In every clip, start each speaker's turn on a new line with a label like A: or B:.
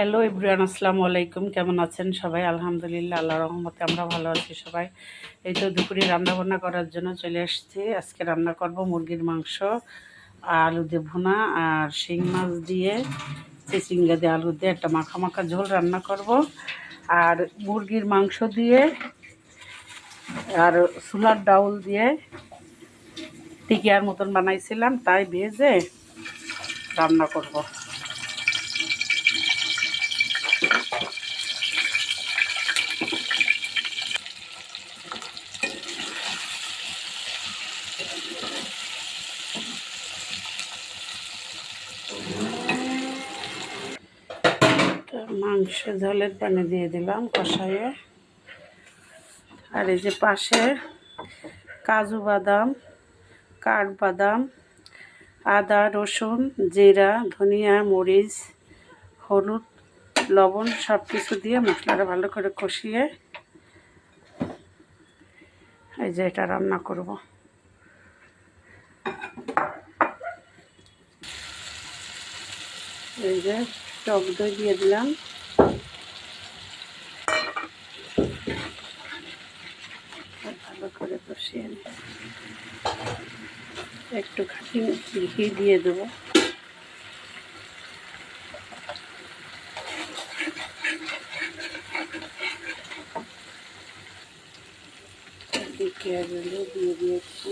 A: Hello everyone, আসসালামু আলাইকুম। কেমন আছেন সবাই? আলহামদুলিল্লাহ, আল্লাহর রহমতে আমরা ভালো আছি সবাই। এই তো দুপুরে রান্নাবান্না করার জন্য চলে এসেছি। আজকে রান্না করব মুরগির মাংস, আলু দিয়ে ভুনা আর শিং মাছ দিয়ে চিচিঙ্গা দিয়ে আলু দিয়ে একটা মাখা মাখা ঝোল রান্না করব। আর মুরগির মাংস দিয়ে আর ছোলার ডাউল দিয়ে টিকিয়ার মতন বানাইছিলাম, তাই ভেজে রান্না করব। মাংস ঝোলের পানি দিয়ে দিলাম কষাইয়ে। আর এই যে পাশে কাজু বাদাম, কাঠবাদাম, আদা, রসুন, জিরা, ধনিয়া, মরিচ, হলুদ, লবণ সব কিছু দিয়ে মশলাটা ভালো করে কষিয়ে এই যে এটা রান্না করব। এই যে টক দই দিয়ে দিলাম। ভালো করে কষিয়ে একটু খাঁটি ঘি দিয়ে দেবো। পেঁয়াজগুলো দিয়ে দিয়েছি।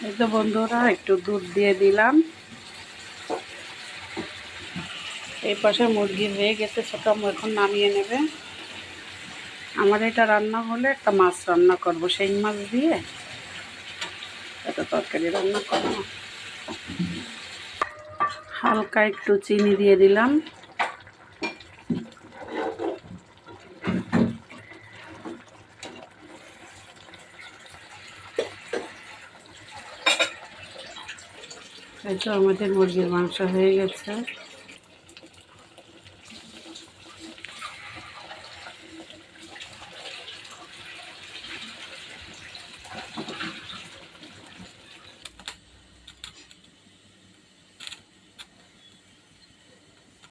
A: এই তো বন্ধুরা, একটু দুধ দিয়ে দিলাম। এই পাশে মুরগি হয়ে গেছে, সেটা এখন নামিয়ে নেবে। আমার এটা রান্না হলে একটা মাছ রান্না করব, সেই মাছ দিয়ে একটা তরকারি রান্না করব। হালকা একটু চিনি দিয়ে দিলাম। এই তো আমাদের মুরগির মাংস হয়ে গেছে।